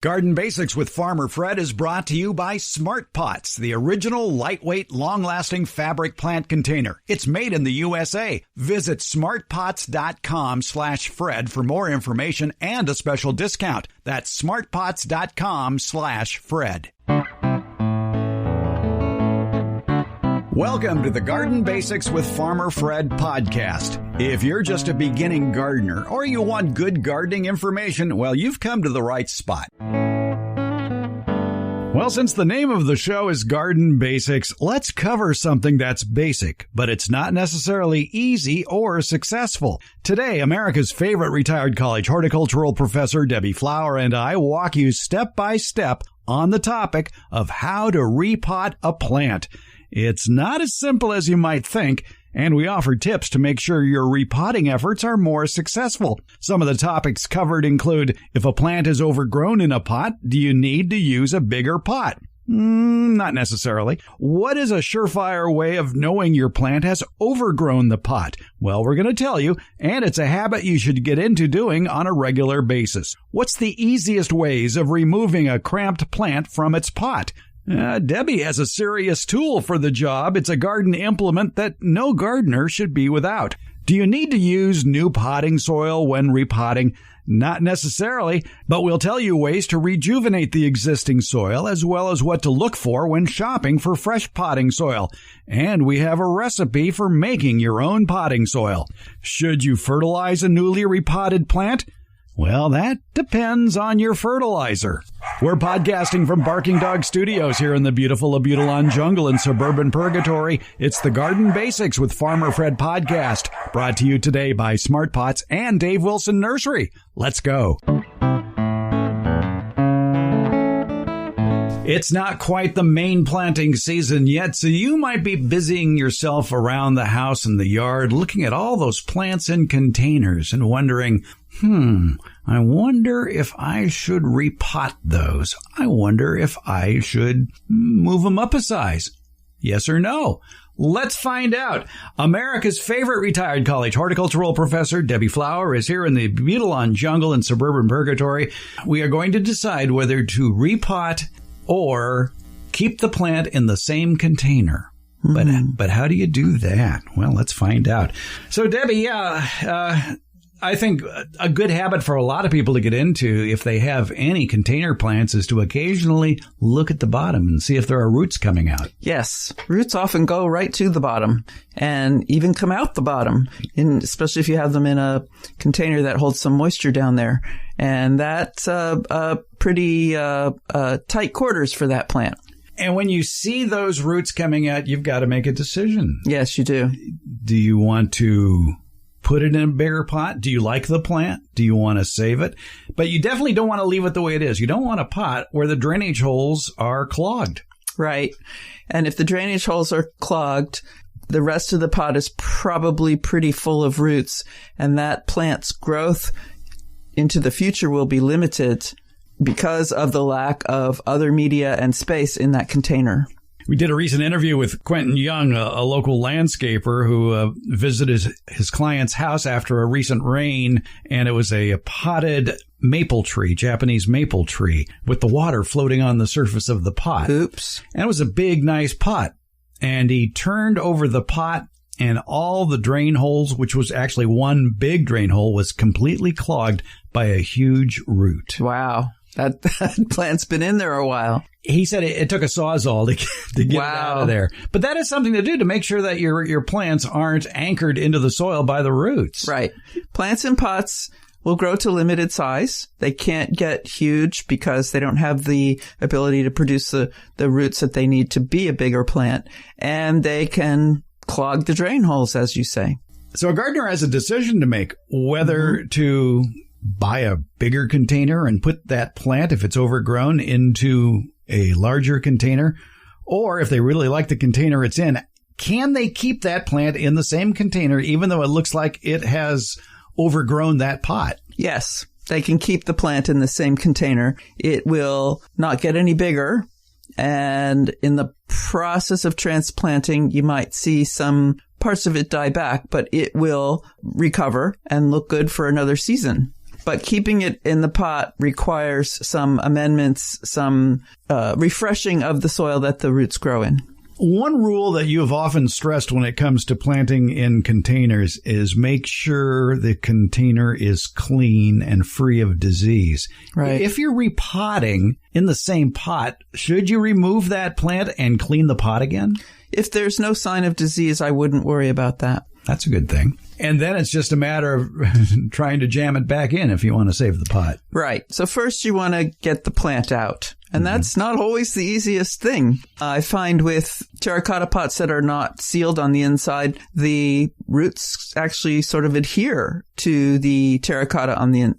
Garden Basics with Farmer Fred is brought to you by Smart Pots, the original lightweight, long-lasting fabric plant container. It's made in the USA. Visit smartpots.com/Fred for more information and a special discount. That's smartpots.com/Fred. Welcome to the Garden Basics with Farmer Fred podcast. If you're just a beginning gardener or you want good gardening information, well, you've come to the right spot. Well, since the name of the show is Garden Basics, let's cover something that's basic, but it's not necessarily easy or successful. Today, America's favorite retired college horticultural professor, Debbie Flower, and I walk you step by step on the topic of how to repot a plant. It's not as simple as you might think, and we offer tips to make sure your repotting efforts are more successful. Some of the topics covered include, if a plant is overgrown in a pot, do you need to use a bigger pot? Not necessarily. What is a surefire way of knowing your plant has overgrown the pot? Well, we're going to tell you, and it's a habit you should get into doing on a regular basis. What's the easiest ways of removing a cramped plant from its pot? Debbie has a serious tool for the job. It's a garden implement that no gardener should be without. Do you need to use new potting soil when repotting? Not necessarily, but we'll tell you ways to rejuvenate the existing soil as well as what to look for when shopping for fresh potting soil. And we have a recipe for making your own potting soil. Should you fertilize a newly repotted plant? Well, that depends on your fertilizer. We're podcasting from Barking Dog Studios here in the beautiful Abutilon jungle in suburban Purgatory. It's the Garden Basics with Farmer Fred podcast, brought to you today by Smart Pots and Dave Wilson Nursery. Let's go. It's not quite the main planting season yet, so you might be busying yourself around the house and the yard, looking at all those plants in containers and wondering, I wonder if I should repot those. I wonder if I should move them up a size. Yes or no? Let's find out. America's favorite retired college horticultural professor, Debbie Flower, is here in the Abutilon jungle in suburban Purgatory. We are going to decide whether to repot or keep the plant in the same container. But how do you do that? Well, let's find out. So, Debbie, I think a good habit for a lot of people to get into, if they have any container plants, is to occasionally look at the bottom and see if there are roots coming out. Yes, roots often go right to the bottom and even come out the bottom, especially if you have them in a container that holds some moisture down there. And that's pretty tight quarters for that plant. And when you see those roots coming out, you've got to make a decision. Yes, you do. Do you want to put it in a bigger pot? Do you like the plant? Do you want to save it? But you definitely don't want to leave it the way it is. You don't want a pot where the drainage holes are clogged. Right. And if the drainage holes are clogged, the rest of the pot is probably pretty full of roots, and that plant's growth into the future will be limited because of the lack of other media and space in that container. We did a recent interview with Quentin Young, a local landscaper who visited his client's house after a recent rain, and it was a potted maple tree, Japanese maple tree, with the water floating on the surface of the pot. Oops. And it was a big, nice pot. And he turned over the pot, and all the drain holes, which was actually one big drain hole, was completely clogged by a huge root. Wow. That plant's been in there a while. He said it took a Sawzall to get it out of there. But that is something to do to make sure that your plants aren't anchored into the soil by the roots. Right. Plants in pots will grow to limited size. They can't get huge because they don't have the ability to produce the roots that they need to be a bigger plant. And they can clog the drain holes, as you say. So a gardener has a decision to make whether to buy a bigger container and put that plant, if it's overgrown, into a larger container, or if they really like the container it's in, can they keep that plant in the same container even though it looks like it has overgrown that pot? Yes, they can keep the plant in the same container. It will not get any bigger, and in the process of transplanting, you might see some parts of it die back, but it will recover and look good for another season. but keeping it in the pot requires some amendments, some refreshing of the soil that the roots grow in. One rule that you have often stressed when it comes to planting in containers is make sure the container is clean and free of disease. Right. If you're repotting in the same pot, should you remove that plant and clean the pot again? If there's no sign of disease, I wouldn't worry about that. That's a good thing. And then it's just a matter of trying to jam it back in if you want to save the pot. Right. So first you want to get the plant out. And that's not always the easiest thing. I find with terracotta pots that are not sealed on the inside, the roots actually sort of adhere to the terracotta on the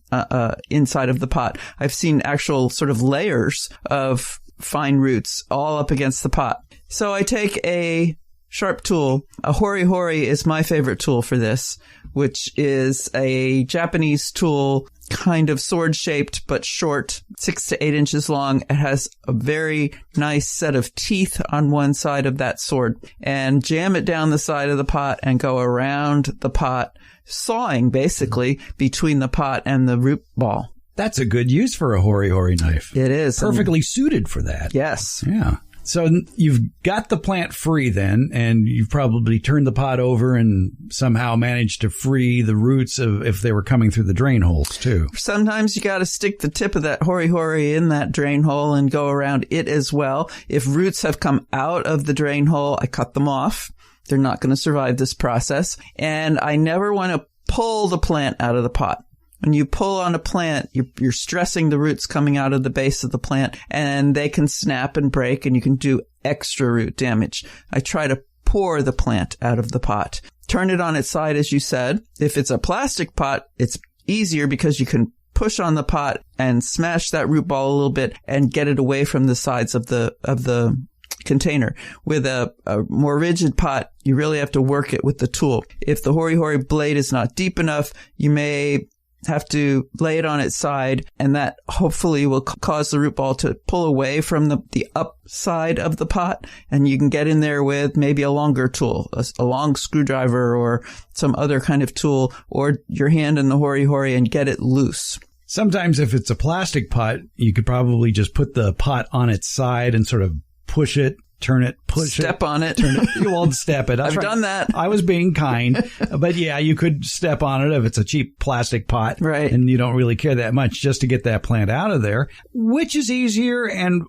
inside of the pot. I've seen actual sort of layers of fine roots all up against the pot. So I take a sharp tool. A hori-hori is my favorite tool for this, which is a Japanese tool, kind of sword-shaped but short, 6 to 8 inches long. It has a very nice set of teeth on one side of that sword. And jam it down the side of the pot and go around the pot, sawing basically between the pot and the root ball. That's a good use for a hori-hori knife. It is. Perfectly suited for that. Yes. Yeah. So you've got the plant free then, and you've probably turned the pot over and somehow managed to free the roots of if they were coming through the drain holes too. Sometimes you got to stick the tip of that hori-hori in that drain hole and go around it as well. If roots have come out of the drain hole, I cut them off. They're not going to survive this process. And I never want to pull the plant out of the pot. When you pull on a plant, you're stressing the roots coming out of the base of the plant, and they can snap and break, and you can do extra root damage. I try to pour the plant out of the pot. Turn it on its side, as you said. If it's a plastic pot, it's easier because you can push on the pot and smash that root ball a little bit and get it away from the sides of the container. With a more rigid pot, you really have to work it with the tool. If the hori-hori blade is not deep enough, you may have to lay it on its side, and that hopefully will cause the root ball to pull away from the up side of the pot, and you can get in there with maybe a longer tool, a long screwdriver or some other kind of tool, or your hand in the hori-hori and get it loose. Sometimes if it's a plastic pot, you could probably just put the pot on its side and sort of push it, turn it, push it. Step on it. Turn it. You won't step it. I've done that. I was being kind. But yeah, you could step on it if it's a cheap plastic pot. Right. And you don't really care that much just to get that plant out of there. Which is easier? And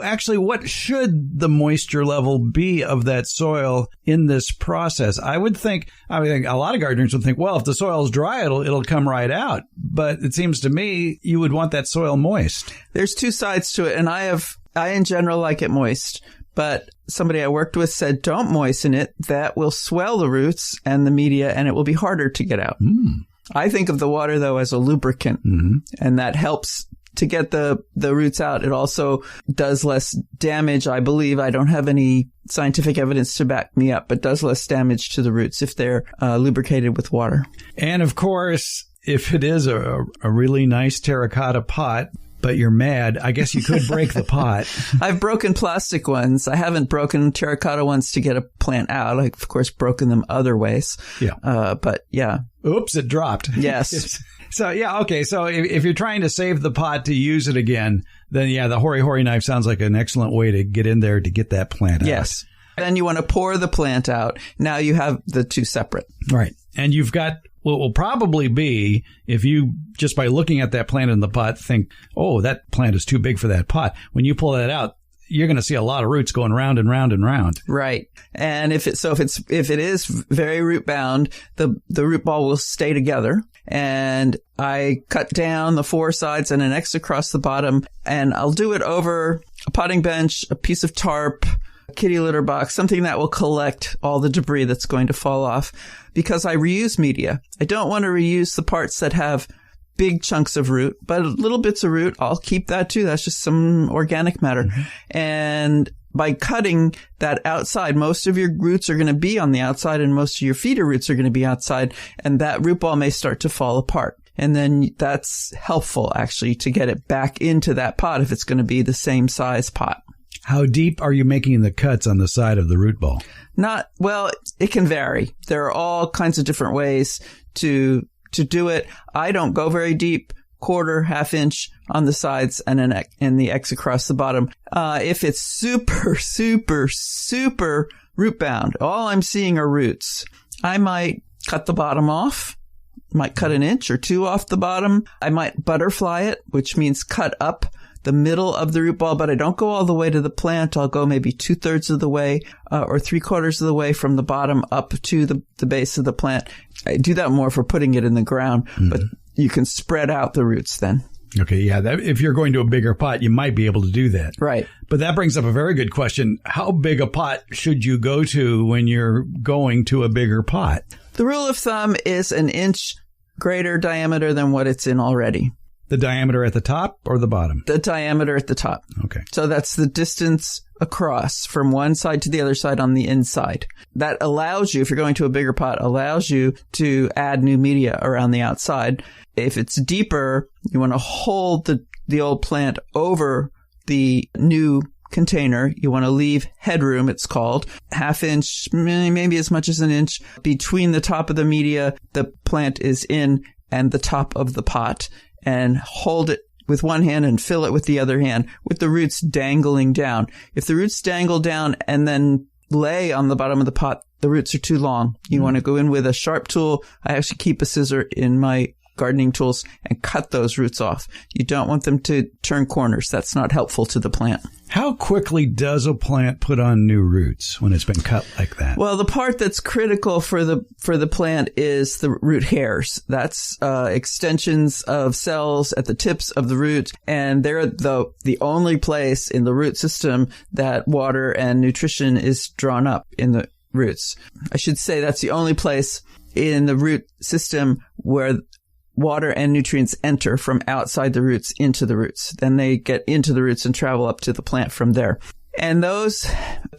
actually, what should the moisture level be of that soil in this process? I would think a lot of gardeners would think, well, if the soil is dry, it'll come right out. But it seems to me you would want that soil moist. There's two sides to it. And I in general like it moist. But somebody I worked with said, don't moisten it. That will swell the roots and the media, and it will be harder to get out. I think of the water, though, as a lubricant, and that helps to get the roots out. It also does less damage, I believe. I don't have any scientific evidence to back me up, but does less damage to the roots if they're lubricated with water. And, of course, if it is a really nice terracotta pot, but you're mad, I guess you could break the pot. I've broken plastic ones. I haven't broken terracotta ones to get a plant out. I've, of course, broken them other ways. Yeah. But, yeah. Oops, it dropped. Yes. So, yeah, okay. So if you're trying to save the pot to use it again, then, yeah, the hori-hori knife sounds like an excellent way to get in there to get that plant out. Yes. Then you want to pour the plant out. Now you have the two separate. Right. And you've got what will probably be, if you just by looking at that plant in the pot think, oh, that plant is too big for that pot. When you pull that out, you're going to see a lot of roots going round and round and round. Right. And if it is very root bound, the root ball will stay together. And I cut down the four sides and an X across the bottom, and I'll do it over a potting bench, a piece of tarp, kitty litter box, something that will collect all the debris that's going to fall off, because I reuse media. I don't want to reuse the parts that have big chunks of root, but little bits of root, I'll keep that too. That's just some organic matter. And by cutting that outside, most of your roots are going to be on the outside and most of your feeder roots are going to be outside, and that root ball may start to fall apart. And then that's helpful actually to get it back into that pot if it's going to be the same size pot. How deep are you making the cuts on the side of the root ball? It can vary. There are all kinds of different ways to do it. I don't go very deep. quarter, half inch on the sides, and the X across the bottom. If it's super, super, super root bound, all I'm seeing are roots, I might cut the bottom off. Might cut an inch or two off the bottom. I might butterfly it, which means cut up the middle of the root ball, but I don't go all the way to the plant. I'll go maybe 2/3 of the way or 3/4 of the way from the bottom up to the base of the plant. I do that more for putting it in the ground, but you can spread out the roots then. Okay, yeah. If you're going to a bigger pot, you might be able to do that. Right. But that brings up a very good question. How big a pot should you go to when you're going to a bigger pot? The rule of thumb is an inch greater diameter than what it's in already. The diameter at the top or the bottom? The diameter at the top. Okay. So that's the distance across from one side to the other side on the inside. That allows you, if you're going to a bigger pot, allows you to add new media around the outside. If it's deeper, you want to hold the old plant over the new container. You want to leave headroom, it's called, half inch, maybe as much as an inch between the top of the media the plant is in and the top of the pot, and hold it with one hand and fill it with the other hand with the roots dangling down. If the roots dangle down and then lay on the bottom of the pot, the roots are too long. You want to go in with a sharp tool. I actually keep a scissor in my gardening tools and cut those roots off. You don't want them to turn corners. That's not helpful to the plant. How quickly does a plant put on new roots when it's been cut like that? Well, the part that's critical for the plant is the root hairs. That's extensions of cells at the tips of the root, and they're the only place in the root system that water and nutrition is drawn up in the roots. I should say that's the only place in the root system where water and nutrients enter from outside the roots into the roots. Then they get into the roots and travel up to the plant from there. And those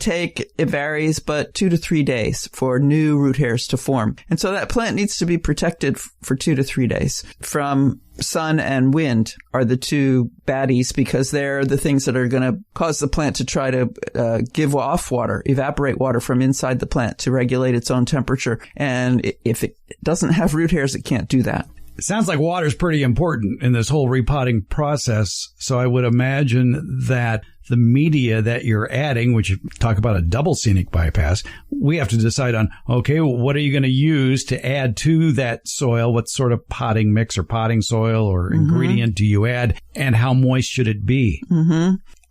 it varies, but 2 to 3 days for new root hairs to form. And so that plant needs to be protected for 2 to 3 days from sun and wind are the two baddies, because they're the things that are going to cause the plant to try to give off water, evaporate water from inside the plant to regulate its own temperature. And if it doesn't have root hairs, it can't do that. It sounds like water is pretty important in this whole repotting process. So I would imagine that the media that you're adding, which you talk about a double scenic bypass, we have to decide on, okay, what are you going to use to add to that soil? What sort of potting mix or potting soil or ingredient do you add? And how moist should it be?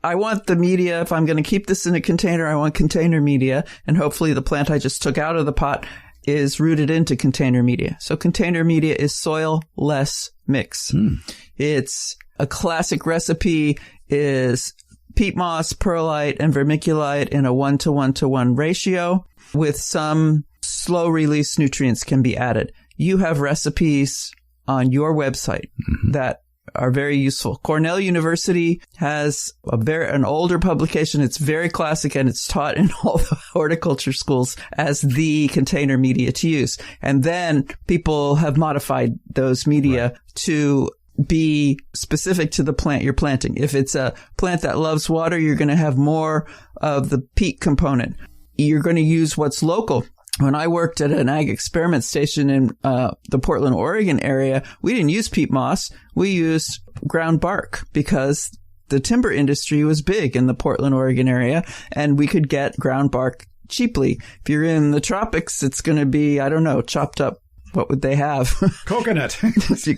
I want the media, if I'm going to keep this in a container, I want container media. And hopefully the plant I just took out of the pot is rooted into container media. So container media is soil-less mix. It's a classic recipe is peat moss, perlite, and vermiculite in a 1:1:1 ratio, with some slow-release nutrients can be added. You have recipes on your website that are very useful. Cornell University has an older publication. It's very classic, and it's taught in all the horticulture schools as the container media to use. And then people have modified those media to be specific to the plant you're planting. If it's a plant that loves water, you're going to have more of the peat component. You're going to use what's local. When I worked at an ag experiment station in the Portland, Oregon area, we didn't use peat moss. We used ground bark because the timber industry was big in the Portland, Oregon area, and we could get ground bark cheaply. If you're in the tropics, it's going to be, I don't know, chopped up. What would they have? Coconut.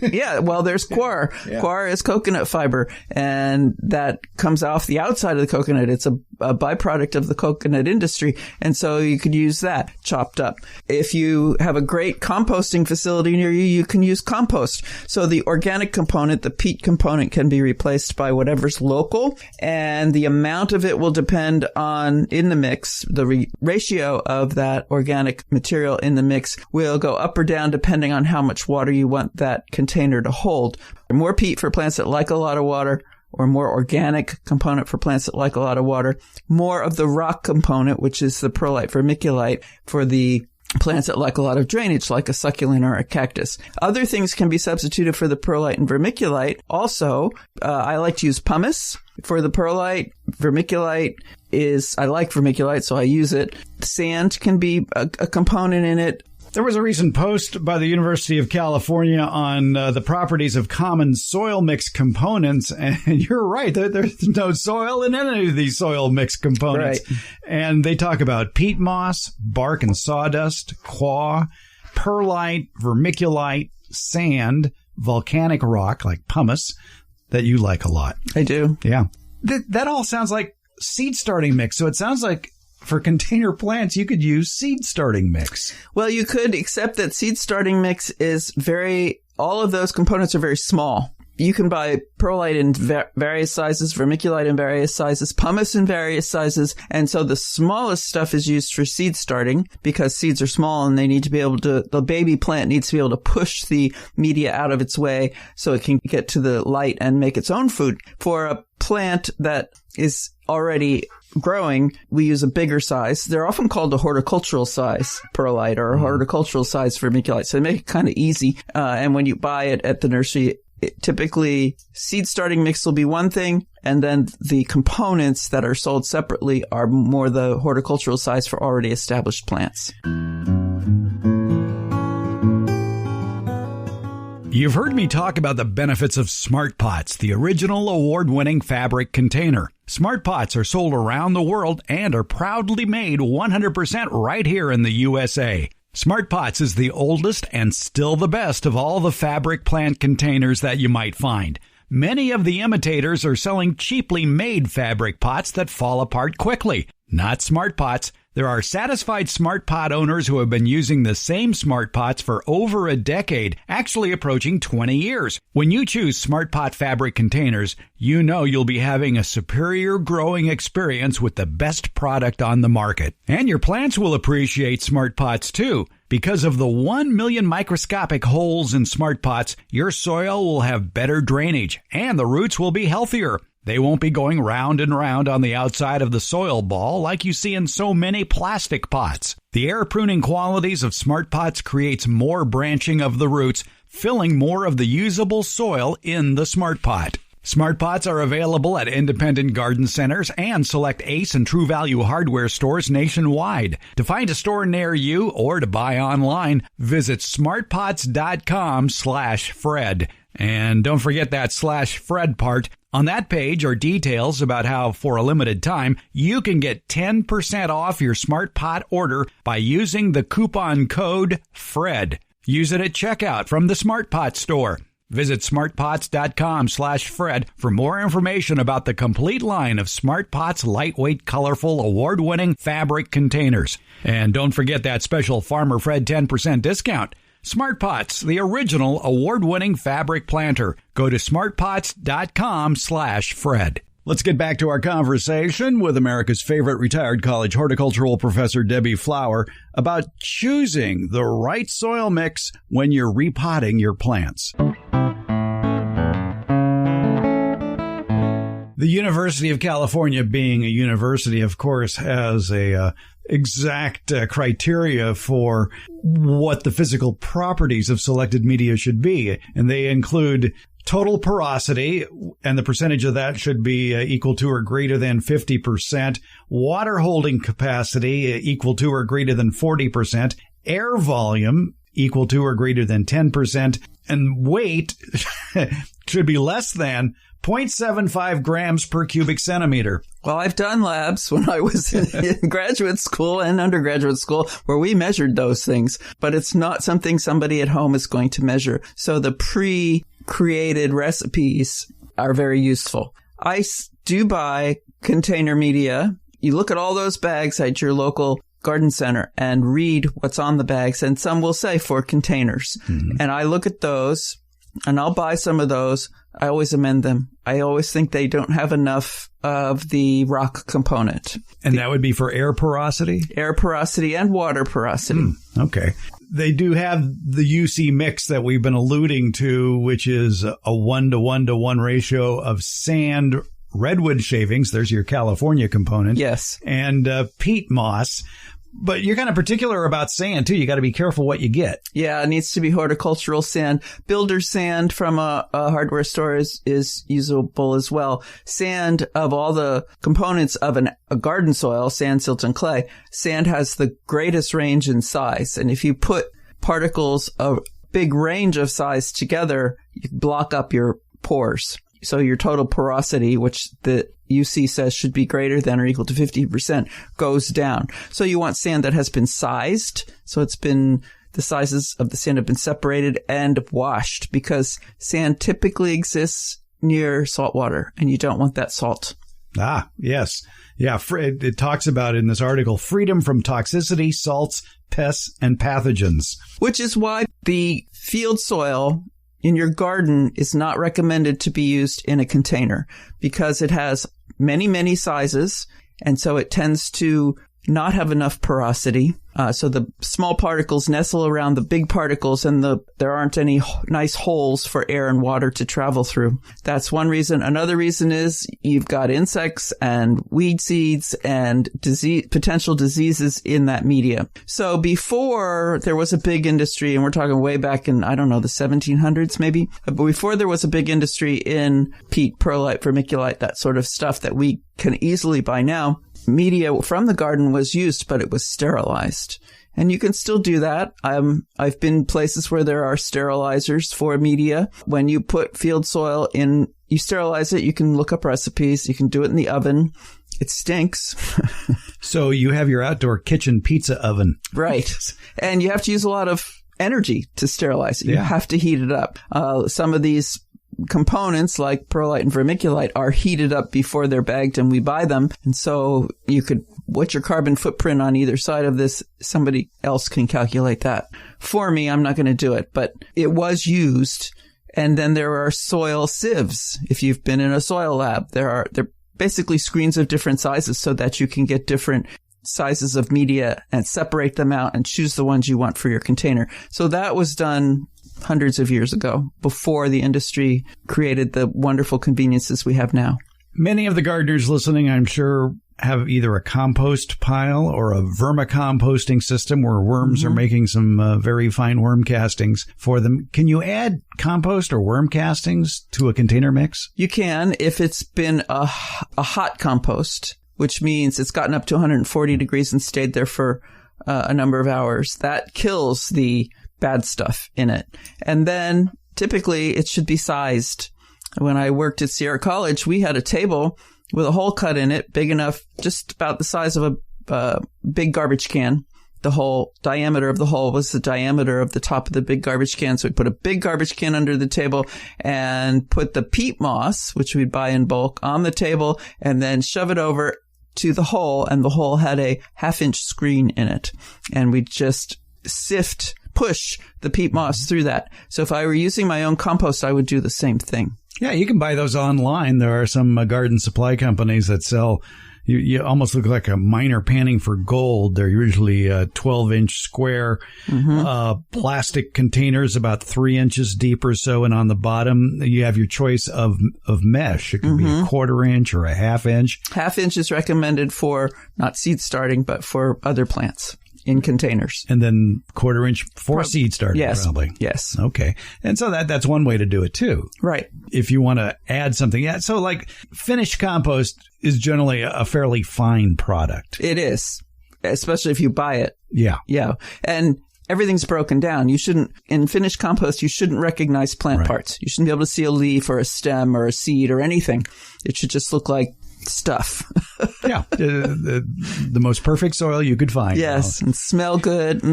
Yeah, well, there's coir. Yeah. Coir is coconut fiber, and that comes off the outside of the coconut. It's a byproduct of the coconut industry, and so you could use that chopped up. If you have a great composting facility near you, you can use compost. So the organic component, the peat component, can be replaced by whatever's local, and the amount of it will depend on, in the mix, the ratio of that organic material in the mix will go up or down depending on how much water you want that container to hold. More peat for plants that like a lot of water, or more organic component for plants that like a lot of water. More of the rock component, which is the perlite vermiculite, for the plants that like a lot of drainage, like a succulent or a cactus. Other things can be substituted for the perlite and vermiculite. Also, I like to use pumice for the perlite. Vermiculite I like vermiculite, so I use it. Sand can be a component in it. There was a recent post by the University of California on the properties of common soil mix components. And you're right. There's no soil in any of these soil mix components. Right. And they talk about peat moss, bark and sawdust, quaw, perlite, vermiculite, sand, volcanic rock like pumice that you like a lot. I do. Yeah. That all sounds like seed starting mix. So it sounds like for container plants, you could use seed starting mix. Well, you could, except that seed starting mix is all of those components are very small. You can buy perlite in various sizes, vermiculite in various sizes, pumice in various sizes. And so the smallest stuff is used for seed starting because seeds are small and they need to be able to, the baby plant needs to be able to push the media out of its way so it can get to the light and make its own food. For a plant that is already growing, we use a bigger size. They're often called a horticultural size perlite or a horticultural size vermiculite. So they make it kind of easy. And when you buy it at the nursery, typically seed starting mix will be one thing, and then the components that are sold separately are more the horticultural size for already established plants. You've heard me talk about the benefits of Smart Pots, the original award-winning fabric container. Smart Pots are sold around the world and are proudly made 100% right here in the USA. Smart Pots is the oldest and still the best of all the fabric plant containers that you might find. Many of the imitators are selling cheaply made fabric pots that fall apart quickly. Not Smart Pots. There are satisfied Smart Pot owners who have been using the same Smart Pots for over a decade, actually approaching 20 years. When you choose Smart Pot fabric containers, you know you'll be having a superior growing experience with the best product on the market. And your plants will appreciate Smart Pots too. Because of the 1 million microscopic holes in Smart Pots, your soil will have better drainage and the roots will be healthier. They won't be going round and round on the outside of the soil ball like you see in so many plastic pots. The air pruning qualities of Smart Pots creates more branching of the roots, filling more of the usable soil in the Smart Pot. Smart Pots are available at independent garden centers and select Ace and True Value hardware stores nationwide. To find a store near you or to buy online, visit smartpots.com/Fred. And don't forget that /Fred part. On that page are details about how, for a limited time, you can get 10% off your Smart Pot order by using the coupon code FRED. Use it at checkout from the Smart Pot store. Visit smartpots.com/Fred for more information about the complete line of Smart Pots lightweight, colorful, award-winning fabric containers. And don't forget that special Farmer Fred 10% discount. Smart Pots, the original award-winning fabric planter. Go to smartpots.com/Fred. Let's get back to our conversation with America's favorite retired college horticultural professor, Debbie Flower, about choosing the right soil mix when you're repotting your plants. The University of California, being a university, of course, has a exact criteria for what the physical properties of selected media should be. And they include total porosity, and the percentage of that should be equal to or greater than 50%, water holding capacity equal to or greater than 40%, air volume equal to or greater than 10%, and weight should be less than 0.75 grams per cubic centimeter. Well, I've done labs when I was in graduate school and undergraduate school where we measured those things, but it's not something somebody at home is going to measure. So the pre-created recipes are very useful. I do buy container media. You look at all those bags at your local garden center and read what's on the bags, and some will say for containers. Mm-hmm. And I look at those, and I'll buy some of those. I always amend them. I always think they don't have enough of the rock component. And that would be for air porosity? Air porosity and water porosity. Okay. They do have the UC mix that we've been alluding to, which is a 1-to-1-to-1 ratio of sand, redwood shavings. There's your California component. Yes. And peat moss. But you're kind of particular about sand, too. You got to be careful what you get. Yeah, it needs to be horticultural sand. Builder's sand from a hardware store is usable as well. Sand, of all the components of a garden soil, sand, silt, and clay, sand has the greatest range in size. And if you put particles of big range of size together, you block up your pores. So your total porosity, which the UC says should be greater than or equal to 50%, goes down. So you want sand that has been sized. So the sizes of the sand have been separated and washed, because sand typically exists near salt water, and you don't want that salt. Ah, yes. Yeah, it talks about in this article, freedom from toxicity, salts, pests, and pathogens. Which is why the field soil in your garden is not recommended to be used in a container, because it has many, many sizes, and so it tends to not have enough porosity. So the small particles nestle around the big particles, and there aren't any nice holes for air and water to travel through. That's one reason. Another reason is you've got insects and weed seeds and potential diseases in that media. So before there was a big industry, and we're talking way back in, I don't know, the 1700s maybe, but before there was a big industry in peat, perlite, vermiculite, that sort of stuff that we can easily buy now, media from the garden was used, but it was sterilized. And you can still do that. I've been places where there are sterilizers for media. When you put field soil in, you sterilize it. You can look up recipes. You can do it in the oven. It stinks. So you have your outdoor kitchen pizza oven. Right. And you have to use a lot of energy to sterilize it. You have to heat it up. Some of these components like perlite and vermiculite are heated up before they're bagged and we buy them. And so what's your carbon footprint on either side of this? Somebody else can calculate that. For me, I'm not going to do it, but it was used. And then there are soil sieves. If you've been in a soil lab, they're basically screens of different sizes so that you can get different sizes of media and separate them out and choose the ones you want for your container. So that was done hundreds of years ago, before the industry created the wonderful conveniences we have now. Many of the gardeners listening, I'm sure, have either a compost pile or a vermicomposting system where worms are making some very fine worm castings for them. Can you add compost or worm castings to a container mix? You can, if it's been a hot compost, which means it's gotten up to 140 degrees and stayed there for a number of hours. That kills the bad stuff in it. And then typically it should be sized. When I worked at Sierra College, we had a table with a hole cut in it, big enough, just about the size of a big garbage can. The whole diameter of the hole was the diameter of the top of the big garbage can. So we put a big garbage can under the table and put the peat moss, which we'd buy in bulk, on the table, and then shove it over to the hole. And the hole had a 1/2-inch screen in it. And we'd just push the peat moss through that. So if I were using my own compost, I would do the same thing. Yeah, you can buy those online. There are some garden supply companies that sell, you almost look like a miner panning for gold. They're usually 12-inch square plastic containers about 3 inches deep or so. And on the bottom, you have your choice of mesh. It could be a 1/4 inch or a 1/2 inch. 1/2 inch is recommended for not seed starting, but for other plants in containers. And then 1/4 inch for seed starting, probably. Yes. Okay. And so that's one way to do it too. Right. If you want to add something. Yeah. So like finished compost is generally a fairly fine product. It is, especially if you buy it. Yeah. Yeah. And everything's broken down. In finished compost, you shouldn't recognize plant parts. You shouldn't be able to see a leaf or a stem or a seed or anything. It should just look like stuff. Yeah. The most perfect soil you could find. Yes. And smell good.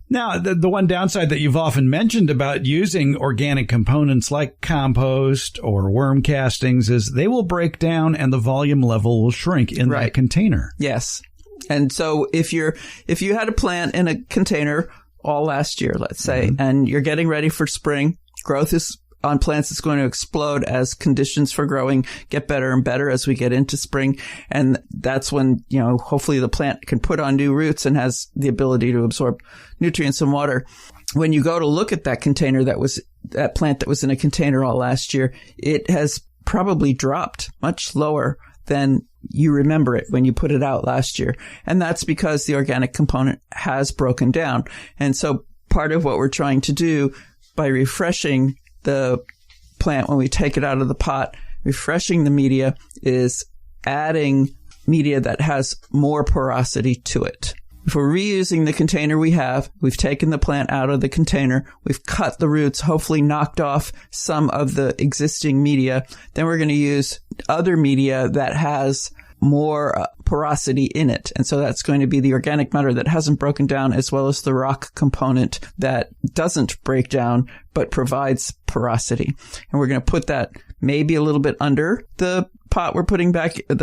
Now, the one downside that you've often mentioned about using organic components like compost or worm castings is they will break down and the volume level will shrink in that container. Yes. And so if you had a plant in a container all last year, let's say, and you're getting ready for spring, growth on plants is going to explode as conditions for growing get better and better as we get into spring. And that's when, hopefully the plant can put on new roots and has the ability to absorb nutrients and water. When you go to look at that plant that was in a container all last year, it has probably dropped much lower than you remember it when you put it out last year. And that's because the organic component has broken down. And so part of what we're trying to do by refreshing the plant when we take it out of the pot, refreshing the media, is adding media that has more porosity to it. If we're reusing the container we've taken the plant out of the container, we've cut the roots, hopefully knocked off some of the existing media, then we're going to use other media that has more porosity in it. And so that's going to be the organic matter that hasn't broken down, as well as the rock component that doesn't break down but provides porosity. And we're going to put that maybe a little bit under the plant we're putting back in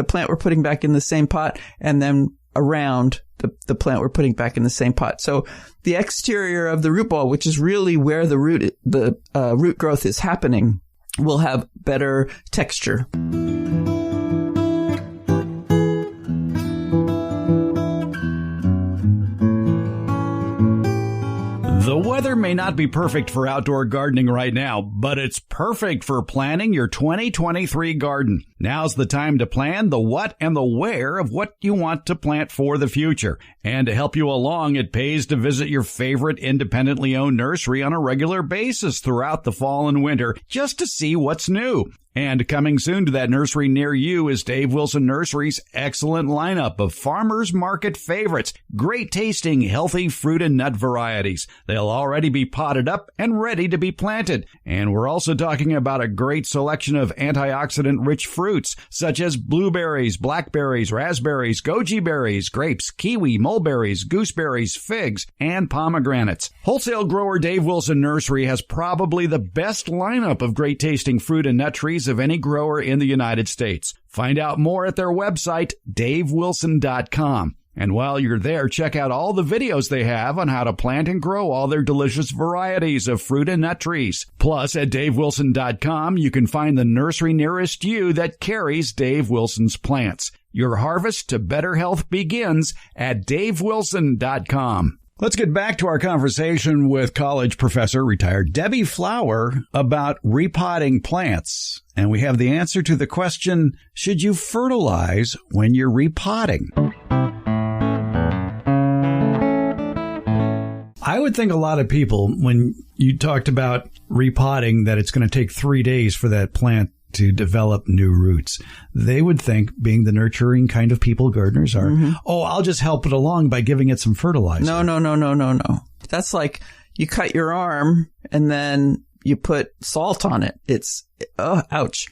the same pot, and then around the plant we're putting back in the same pot. So the exterior of the root ball, which is really where the root growth is happening, will have better texture. The weather may not be perfect for outdoor gardening right now, but it's perfect for planning your 2023 garden. Now's the time to plan the what and the where of what you want to plant for the future. And to help you along, it pays to visit your favorite independently owned nursery on a regular basis throughout the fall and winter just to see what's new. And coming soon to that nursery near you is Dave Wilson Nursery's excellent lineup of farmers market favorites, great tasting, healthy fruit and nut varieties. They'll already be potted up and ready to be planted. And we're also talking about a great selection of antioxidant-rich fruits, such as blueberries, blackberries, raspberries, goji berries, grapes, kiwi, mulberries, gooseberries, figs, and pomegranates. Wholesale grower Dave Wilson Nursery has probably the best lineup of great tasting fruit and nut trees of any grower in the United States. Find out more at their website, davewilson.com. And while you're there, check out all the videos they have on how to plant and grow all their delicious varieties of fruit and nut trees. Plus, at davewilson.com, you can find the nursery nearest you that carries Dave Wilson's plants. Your harvest to better health begins at davewilson.com. Let's get back to our conversation with college professor, retired Debbie Flower, about repotting plants. And we have the answer to the question, should you fertilize when you're repotting? I would think a lot of people, when you talked about repotting, that it's going to take 3 days for that plant to develop new roots. They would think, being the nurturing kind of people gardeners are, I'll just help it along by giving it some fertilizer. No. That's like you cut your arm and then you put salt on it. It's, ouch.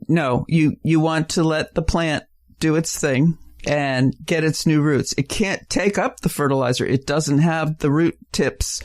No, you want to let the plant do its thing and get its new roots. It can't take up the fertilizer. It doesn't have the root tips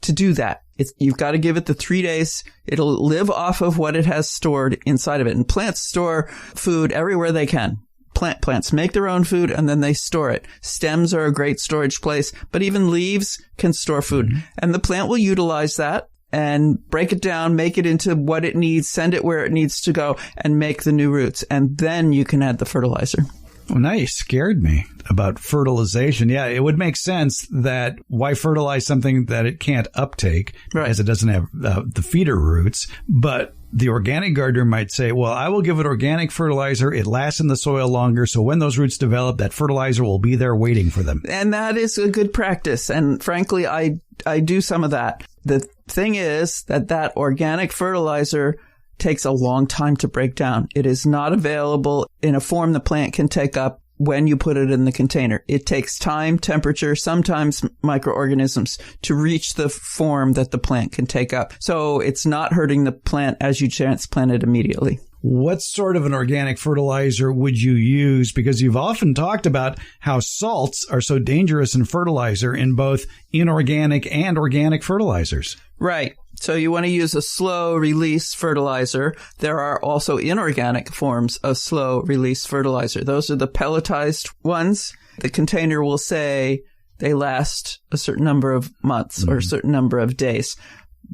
to do that. You've got to give it the 3 days. It'll live off of what it has stored inside of it. And plants store food everywhere they can. Plants make their own food and then they store it. Stems are a great storage place, but even leaves can store food. And the plant will utilize that and break it down, make it into what it needs, send it where it needs to go, and make the new roots. And then you can add the fertilizer. Well, now you scared me about fertilization. Yeah, it would make sense that why fertilize something that it can't uptake, right, as it doesn't have the feeder roots. But the organic gardener might say, well, I will give it organic fertilizer. It lasts in the soil longer. So when those roots develop, that fertilizer will be there waiting for them. And that is a good practice. And frankly, I do some of that. The thing is that organic fertilizer takes a long time to break down. It is not available in a form the plant can take up when you put it in the container. It takes time, temperature, sometimes microorganisms to reach the form that the plant can take up. So it's not hurting the plant as you transplant it immediately. What sort of an organic fertilizer would you use? Because you've often talked about how salts are so dangerous in fertilizer in both inorganic and organic fertilizers. Right. So you want to use a slow-release fertilizer. There are also inorganic forms of slow-release fertilizer. Those are the pelletized ones. The container will say they last a certain number of months or a certain number of days.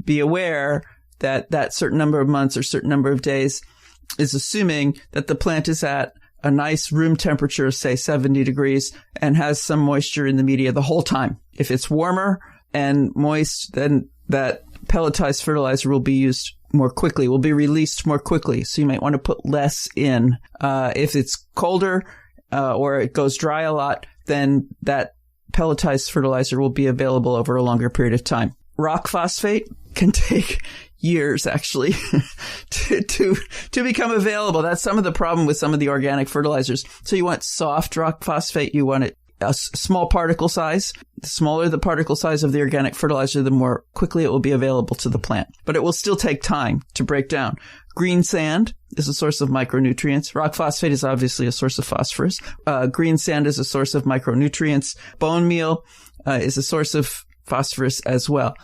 Be aware that certain number of months or certain number of days is assuming that the plant is at a nice room temperature, say 70 degrees, and has some moisture in the media the whole time. If it's warmer and moist, then that pelletized fertilizer will be used more quickly, will be released more quickly. So you might want to put less in. If it's colder or it goes dry a lot, then that pelletized fertilizer will be available over a longer period of time. Rock phosphate can take years, actually, to become available. That's some of the problem with some of the organic fertilizers. So you want soft rock phosphate. You want it a small particle size. The smaller the particle size of the organic fertilizer, the more quickly it will be available to the plant. But it will still take time to break down. Green sand is a source of micronutrients. Rock phosphate is obviously a source of phosphorus. Green sand is a source of micronutrients. Bone meal is a source of phosphorus as well.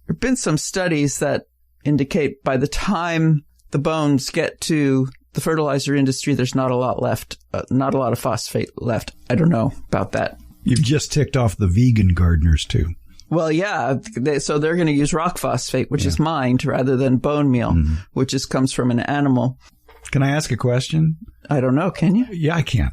There have been some studies that indicate by the time the bones get to the fertilizer industry, there's not a lot left, not a lot of phosphate left. I don't know about that. You've just ticked off the vegan gardeners, too. Well, yeah. So they're going to use rock phosphate, which is mined, rather than bone meal, which comes from an animal. Can I ask a question? I don't know. Can you? Yeah, I can.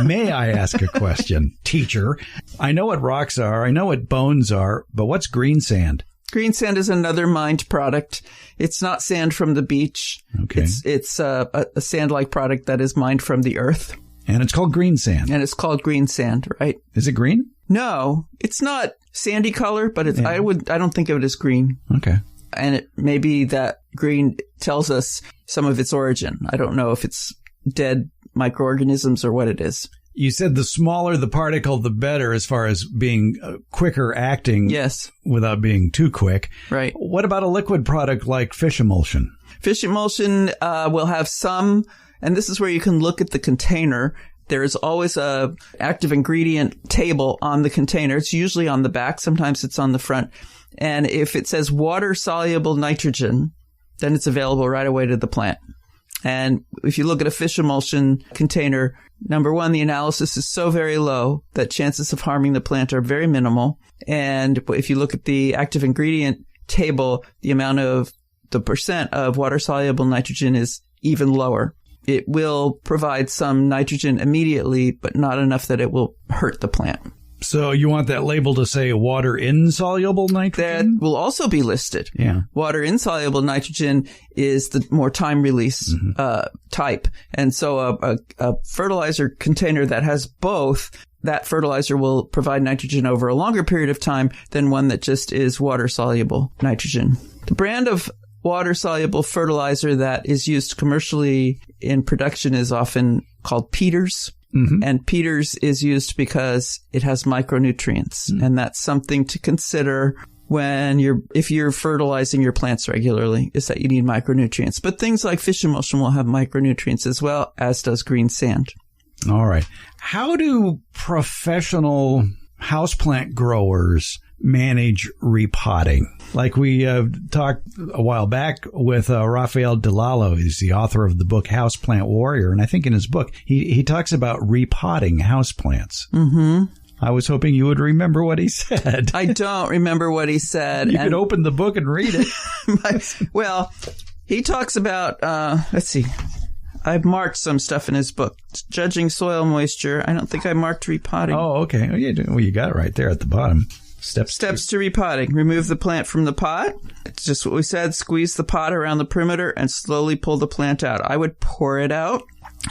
May I ask a question, teacher? I know what rocks are. I know what bones are. But what's green sand? Green sand is another mined product. It's not sand from the beach. Okay. It's a sand-like product that is mined from the earth. And it's called green sand. And it's called green sand, right? Is it green? No, it's not sandy color, but it's, I don't think of it as green. Okay. And it may be that green tells us some of its origin. I don't know if it's dead microorganisms or what it is. You said the smaller the particle, the better as far as being quicker acting. Yes. Without being too quick. Right. What about a liquid product like fish emulsion? Fish emulsion will have some, and this is where you can look at the container. There is always a active ingredient table on the container. It's usually on the back. Sometimes it's on the front. And if it says water-soluble nitrogen, then it's available right away to the plant. And if you look at a fish emulsion container, number one, the analysis is so very low that chances of harming the plant are very minimal. And if you look at the active ingredient table, the percent of water-soluble nitrogen is even lower. It will provide some nitrogen immediately, but not enough that it will hurt the plant. So you want that label to say water-insoluble nitrogen? That will also be listed. Yeah. Water-insoluble nitrogen is the more time-release type. And so a fertilizer container that has both, that fertilizer will provide nitrogen over a longer period of time than one that just is water-soluble nitrogen. The brand of water-soluble fertilizer that is used commercially in production is often called Peters. Mm-hmm. And Peters is used because it has micronutrients. Mm-hmm. And that's something to consider if you're fertilizing your plants regularly, is that you need micronutrients. But things like fish emulsion will have micronutrients as well, as does green sand. All right. How do professional houseplant growers manage repotting? Like we talked a while back with Rafael DeLallo. He's the author of the book Houseplant Warrior. And I think in his book, he talks about repotting houseplants. Mm-hmm. I was hoping you would remember what he said. I don't remember what he said. You could open the book and read it. Well, he talks about, let's see. I've marked some stuff in his book. Judging soil moisture. I don't think I marked repotting. Oh, okay. Well, you got it right there at the bottom. Steps to repotting. Remove the plant from the pot. It's just what we said. Squeeze the pot around the perimeter and slowly pull the plant out. I would pour it out,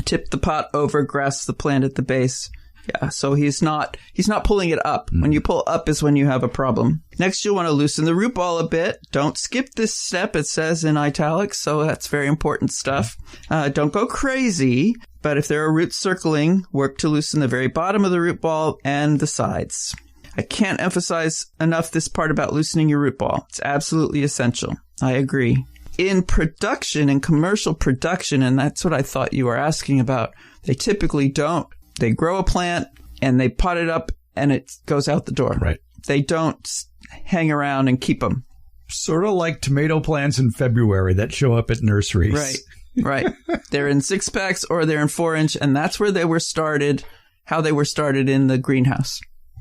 tip the pot over, grasp the plant at the base. Yeah, so he's not pulling it up. When you pull up is when you have a problem. Next, you'll want to loosen the root ball a bit. Don't skip this step. It says in italics, so that's very important stuff. Don't go crazy, but if there are roots circling, work to loosen the very bottom of the root ball and the sides. I can't emphasize enough this part about loosening your root ball. It's absolutely essential. I agree. In production, in commercial production, and that's what I thought you were asking about, they typically don't. They grow a plant and they pot it up and it goes out the door. Right. They don't hang around and keep them. Sort of like tomato plants in February that show up at nurseries. Right. They're in 6-packs or they're in 4-inch, and that's where they were started, how they were started in the greenhouse.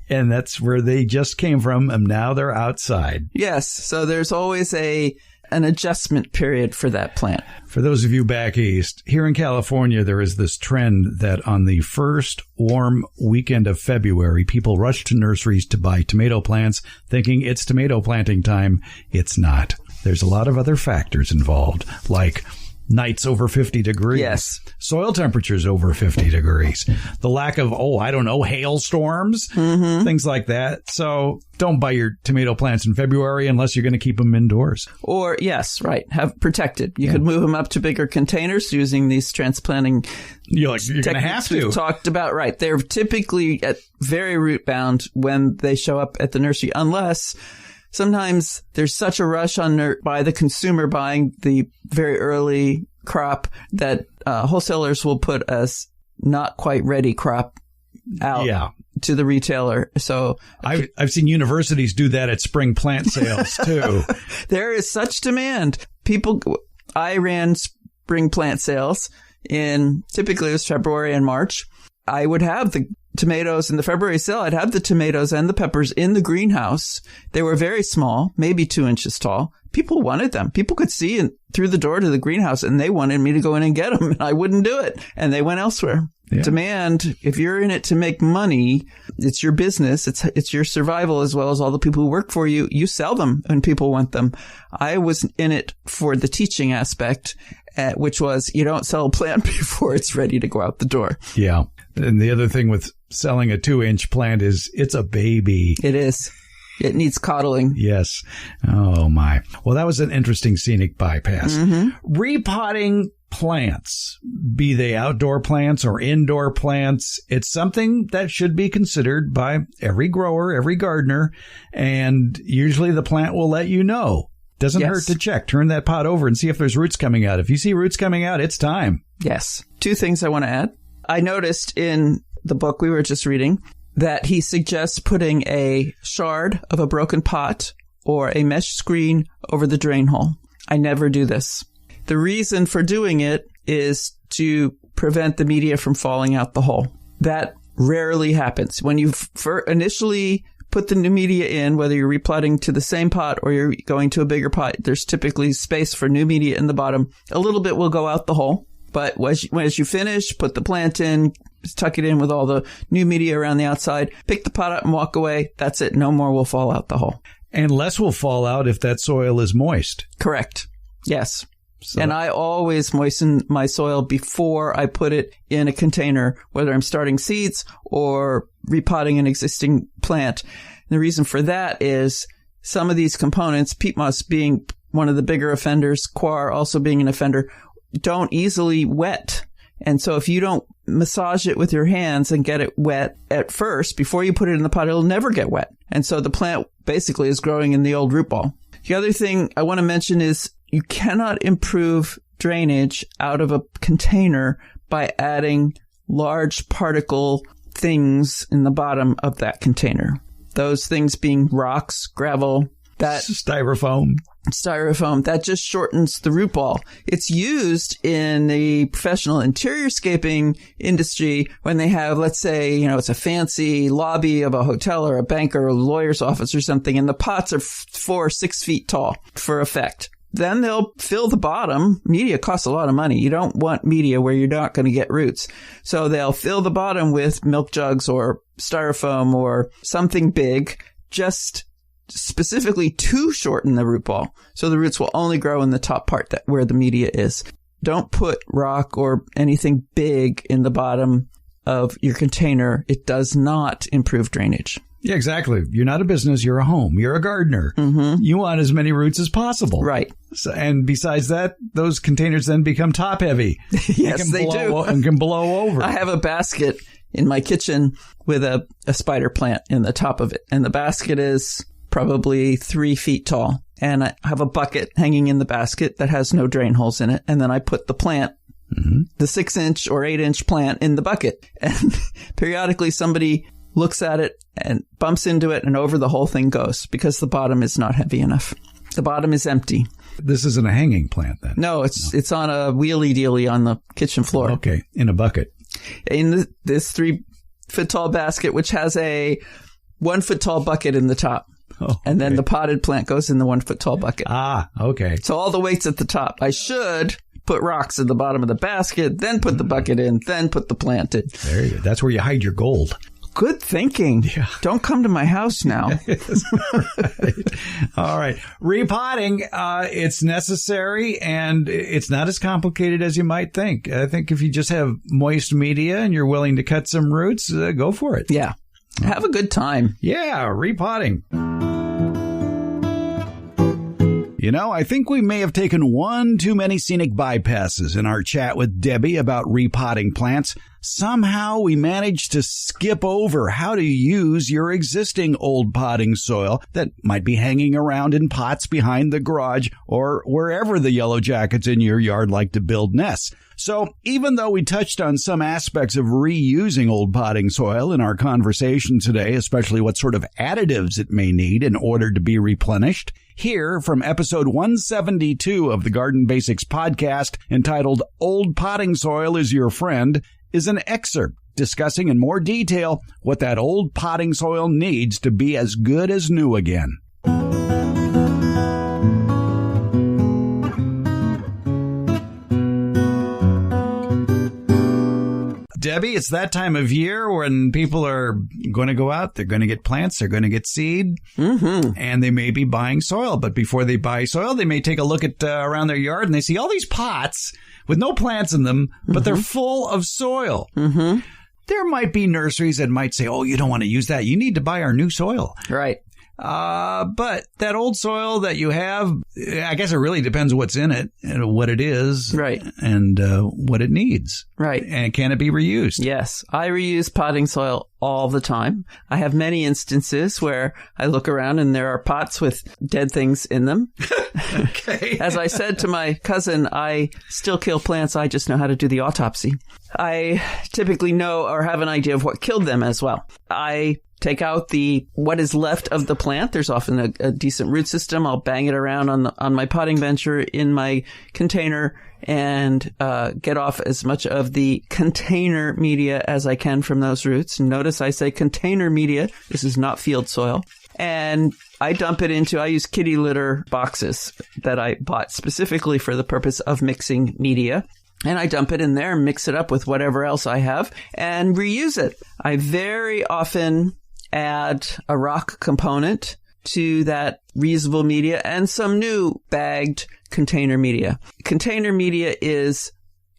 And that's where they just came from, and now they're outside. Yes. So there's always an adjustment period for that plant. For those of you back east, here in California, there is this trend that on the first warm weekend of February, people rush to nurseries to buy tomato plants, thinking it's tomato planting time. It's not. There's a lot of other factors involved, like Nights over 50 degrees. Yes. Soil temperatures over 50 degrees. The lack of, hailstorms, things like that. So don't buy your tomato plants in February unless you're going to keep them indoors. Or, yes, right, have protected. You could move them up to bigger containers using these transplanting you're going to have to. We've talked about, right. They're typically very root bound when they show up at the nursery, unless sometimes there's such a rush by the consumer buying the very early crop that wholesalers will put a not quite ready crop out to the retailer. So I've seen universities do that at spring plant sales too. There is such demand. I ran spring plant sales typically it was February and March. I would have the tomatoes in the February sale. I'd have the tomatoes and the peppers in the greenhouse. They were very small, maybe 2 inches tall. People wanted them. People could see through the door to the greenhouse, and they wanted me to go in and get them, and I wouldn't do it. And they went elsewhere. Yeah. Demand, if you're in it to make money, it's your business. It's your survival as well as all the people who work for you. You sell them when people want them. I was in it for the teaching aspect, which was you don't sell a plant before it's ready to go out the door. Yeah. And the other thing with selling a 2-inch plant is it's a baby. It is. It needs coddling. Yes. Oh, my. Well, that was an interesting scenic bypass. Repotting plants, be they outdoor plants or indoor plants, it's something that should be considered by every grower, every gardener, and usually the plant will let you know. Doesn't hurt to check. Turn that pot over and see if there's roots coming out. If you see roots coming out, it's time. Yes. 2 things I want to add. I noticed in the book we were just reading that he suggests putting a shard of a broken pot or a mesh screen over the drain hole. I never do this. The reason for doing it is to prevent the media from falling out the hole. That rarely happens. When you initially put the new media in, whether you're repotting to the same pot or you're going to a bigger pot, there's typically space for new media in the bottom. A little bit will go out the hole. But as you finish, put the plant in, tuck it in with all the new media around the outside, pick the pot up and walk away. That's it. No more will fall out the hole. And less will fall out if that soil is moist. Correct. Yes. So. And I always moisten my soil before I put it in a container, whether I'm starting seeds or repotting an existing plant. And the reason for that is some of these components, peat moss being one of the bigger offenders, coir also being an offender, don't easily wet. And so if you don't massage it with your hands and get it wet at first, before you put it in the pot, it'll never get wet. And so the plant basically is growing in the old root ball. The other thing I want to mention is you cannot improve drainage out of a container by adding large particle things in the bottom of that container. Those things being rocks, gravel, that styrofoam, that just shortens the root ball. It's used in the professional interior scaping industry when they have, let's say, it's a fancy lobby of a hotel or a bank or a lawyer's office or something, and the pots are 4 or 6 feet tall for effect. Then they'll fill the bottom. Media costs a lot of money. You don't want media where you're not going to get roots. So they'll fill the bottom with milk jugs or styrofoam or something big, just specifically to shorten the root ball. So the roots will only grow in the top part where the media is. Don't put rock or anything big in the bottom of your container. It does not improve drainage. Yeah, exactly. You're not a business. You're a home. You're a gardener. You want as many roots as possible. Right. So, and besides that, those containers then become top heavy. Yes, they do. And can blow over. I have a basket in my kitchen with a spider plant in the top of it. And the basket is probably 3 feet tall. And I have a bucket hanging in the basket that has no drain holes in it. And then I put the plant, the 6-inch or 8-inch plant in the bucket. And periodically somebody looks at it and bumps into it, and over the whole thing goes because the bottom is not heavy enough. The bottom is empty. This isn't a hanging plant then? No, it's on a wheelie dealie on the kitchen floor. Okay, in a bucket. In this 3-foot-tall basket, which has a 1-foot-tall bucket in the top. Oh, okay. And then the potted plant goes in the 1-foot-tall bucket. Ah, okay. So all the weight's at the top. I should put rocks in the bottom of the basket, then put the bucket in, then put the plant in. There you go. That's where you hide your gold. Good thinking. Yeah. Don't come to my house now. Right. All right. Repotting, it's necessary and it's not as complicated as you might think. I think if you just have moist media and you're willing to cut some roots, go for it. Yeah. Have a good time. Yeah, repotting. You know, I think we may have taken one too many scenic bypasses in our chat with Debbie about repotting plants. Somehow we managed to skip over how to use your existing old potting soil that might be hanging around in pots behind the garage or wherever the yellow jackets in your yard like to build nests. So even though we touched on some aspects of reusing old potting soil in our conversation today, especially what sort of additives it may need in order to be replenished, here from episode 172 of the Garden Basics podcast entitled Old Potting Soil is Your Friend is an excerpt discussing in more detail what that old potting soil needs to be as good as new again. Debbie, it's that time of year when people are going to go out, they're going to get plants, they're going to get seed, and they may be buying soil. But before they buy soil, they may take a look at around their yard and they see all these pots with no plants in them, but they're full of soil. There might be nurseries that might say, oh, you don't want to use that. You need to buy our new soil. Right. But that old soil that you have, I guess it really depends what's in it and what it is. Right. And what it needs. Right. And can it be reused? Yes. I reuse potting soil all the time. I have many instances where I look around and there are pots with dead things in them. Okay. As I said to my cousin, I still kill plants. I just know how to do the autopsy. I typically know or have an idea of what killed them as well. I take out what is left of the plant. There's often a decent root system. I'll bang it around on my potting bench or in my container and get off as much of the container media as I can from those roots. Notice I say container media. This is not field soil. And I use kitty litter boxes that I bought specifically for the purpose of mixing media. And I dump it in there and mix it up with whatever else I have and reuse it. I very often add a rock component to that reusable media and some new bagged container media. Container media is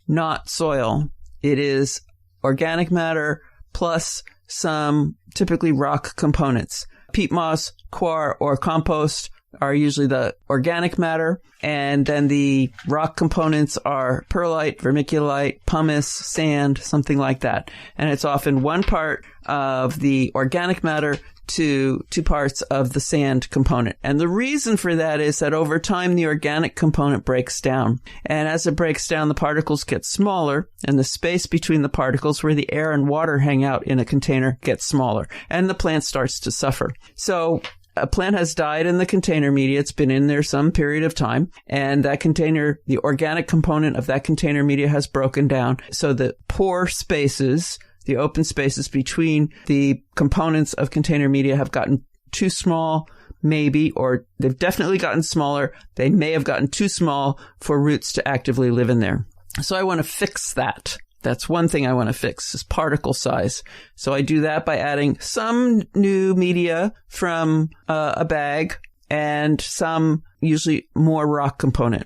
not soil. It is organic matter plus some typically rock components. Peat moss, coir, or compost are usually the organic matter, and then the rock components are perlite, vermiculite, pumice, sand, something like that. And it's often 1 part of the organic matter to 2 parts of the sand component. And the reason for that is that over time, the organic component breaks down. And as it breaks down, the particles get smaller, and the space between the particles where the air and water hang out in a container gets smaller, and the plant starts to suffer. So a plant has died in the container media. It's been in there some period of time, and that container, the organic component of that container media has broken down. So the pore spaces, the open spaces between the components of container media have gotten too small, maybe, or they've definitely gotten smaller. They may have gotten too small for roots to actively live in there. So I want to fix that. That's one thing I want to fix is particle size. So I do that by adding some new media from a bag and some usually more rock component.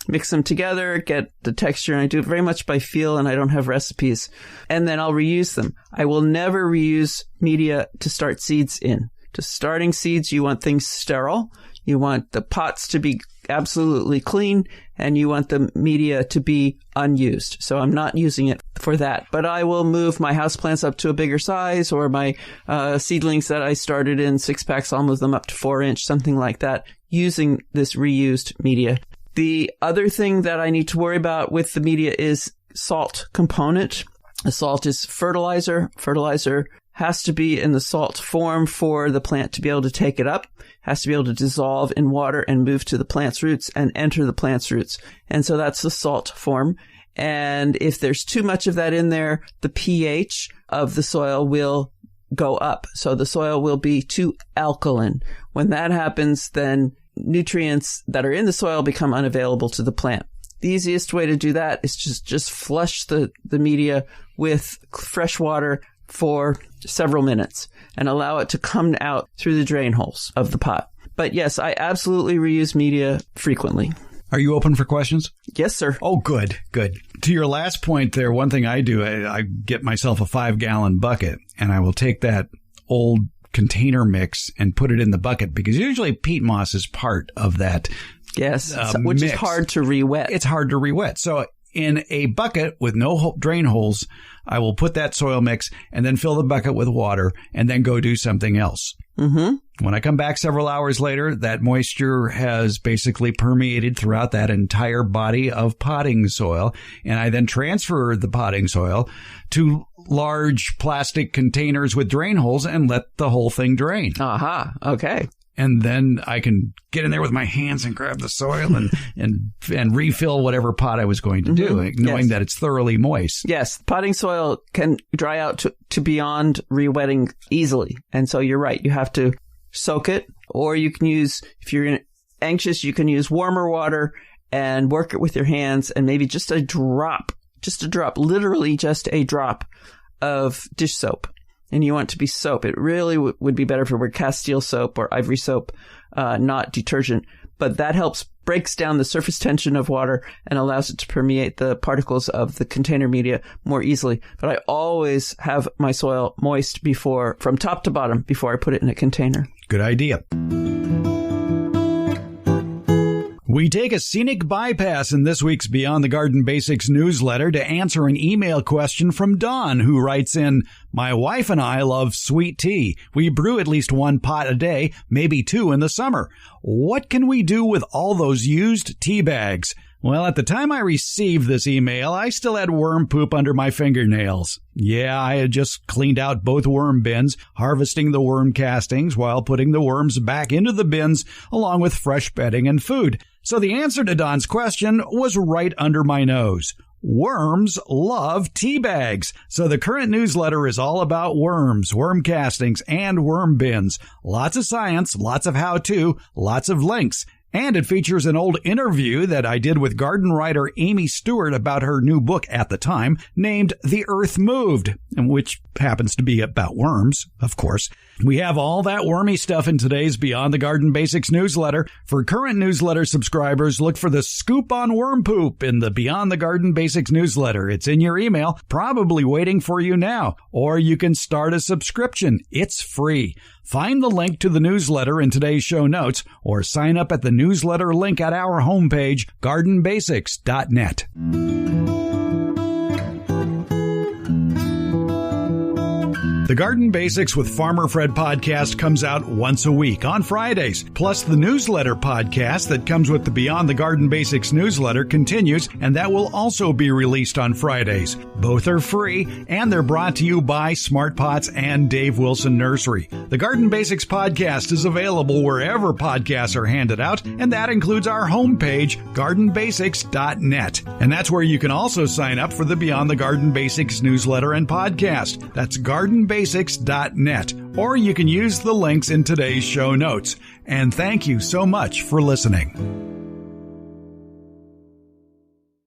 Mix them together, get the texture, and I do it very much by feel, and I don't have recipes. And then I'll reuse them. I will never reuse media to start seeds in. To starting seeds, you want things sterile. You want the pots to be absolutely clean, and you want the media to be unused. So I'm not using it for that. But I will move my houseplants up to a bigger size, or my seedlings that I started in 6-packs, I'll move them up to 4-inch, something like that, using this reused media. The other thing that I need to worry about with the media is salt component. The salt is fertilizer. Fertilizer has to be in the salt form for the plant to be able to take it up, has to be able to dissolve in water and move to the plant's roots and enter the plant's roots. And so that's the salt form. And if there's too much of that in there, the pH of the soil will go up. So the soil will be too alkaline. When that happens, then nutrients that are in the soil become unavailable to the plant. The easiest way to do that is just flush the media with fresh water for several minutes and allow it to come out through the drain holes of the pot. But yes, I absolutely reuse media frequently. Are you open for questions? Yes, sir. Oh, good. To your last point there, one thing I do, I get myself a 5-gallon bucket, and I will take that old container mix and put it in the bucket, because usually peat moss is part of that. Yes, which mix. is hard to re-wet. It's hard to re-wet. So in a bucket with no drain holes, I will put that soil mix and then fill the bucket with water and then go do something else. Mm-hmm. When I come back several hours later, that moisture has basically permeated throughout that entire body of potting soil. And I then transfer the potting soil to large plastic containers with drain holes and let the whole thing drain. Aha. Okay. And then I can get in there with my hands and grab the soil and refill whatever pot I was going to do, knowing that it's thoroughly moist. Yes, potting soil can dry out to beyond re-wetting easily. And so you're right, you have to soak it, or you can use, if you're anxious, you can use warmer water and work it with your hands, and maybe just a drop, literally just a drop of dish soap. And you want it to be soap. It really would be better if it were Castile soap or Ivory soap, not detergent. But that breaks down the surface tension of water and allows it to permeate the particles of the container media more easily. But I always have my soil moist from top to bottom, before I put it in a container. Good idea. We take a scenic bypass in this week's Beyond the Garden Basics newsletter to answer an email question from Dawn, who writes in, "My wife and I love sweet tea. We brew at least 1 pot a day, maybe 2 in the summer. What can we do with all those used tea bags?" Well, at the time I received this email, I still had worm poop under my fingernails. Yeah, I had just cleaned out both worm bins, harvesting the worm castings while putting the worms back into the bins along with fresh bedding and food. So the answer to Don's question was right under my nose. Worms love tea bags. So the current newsletter is all about worms, worm castings, and worm bins. Lots of science, lots of how-to, lots of links. And it features an old interview that I did with garden writer Amy Stewart about her new book at the time, named The Earth Moved, which happens to be about worms, of course. We have all that wormy stuff in today's Beyond the Garden Basics newsletter. For current newsletter subscribers, look for the scoop on worm poop in the Beyond the Garden Basics newsletter. It's in your email, probably waiting for you now. Or you can start a subscription. It's free. Find the link to the newsletter in today's show notes, or sign up at the newsletter link at our homepage, gardenbasics.net. The Garden Basics with Farmer Fred podcast comes out once a week on Fridays. Plus, the newsletter podcast that comes with the Beyond the Garden Basics newsletter continues, and that will also be released on Fridays. Both are free, and they're brought to you by Smart Pots and Dave Wilson Nursery. The Garden Basics podcast is available wherever podcasts are handed out, and that includes our homepage, gardenbasics.net. And that's where you can also sign up for the Beyond the Garden Basics newsletter and podcast. That's gardenbasics.net, or you can use the links in today's show notes. And thank you so much for listening.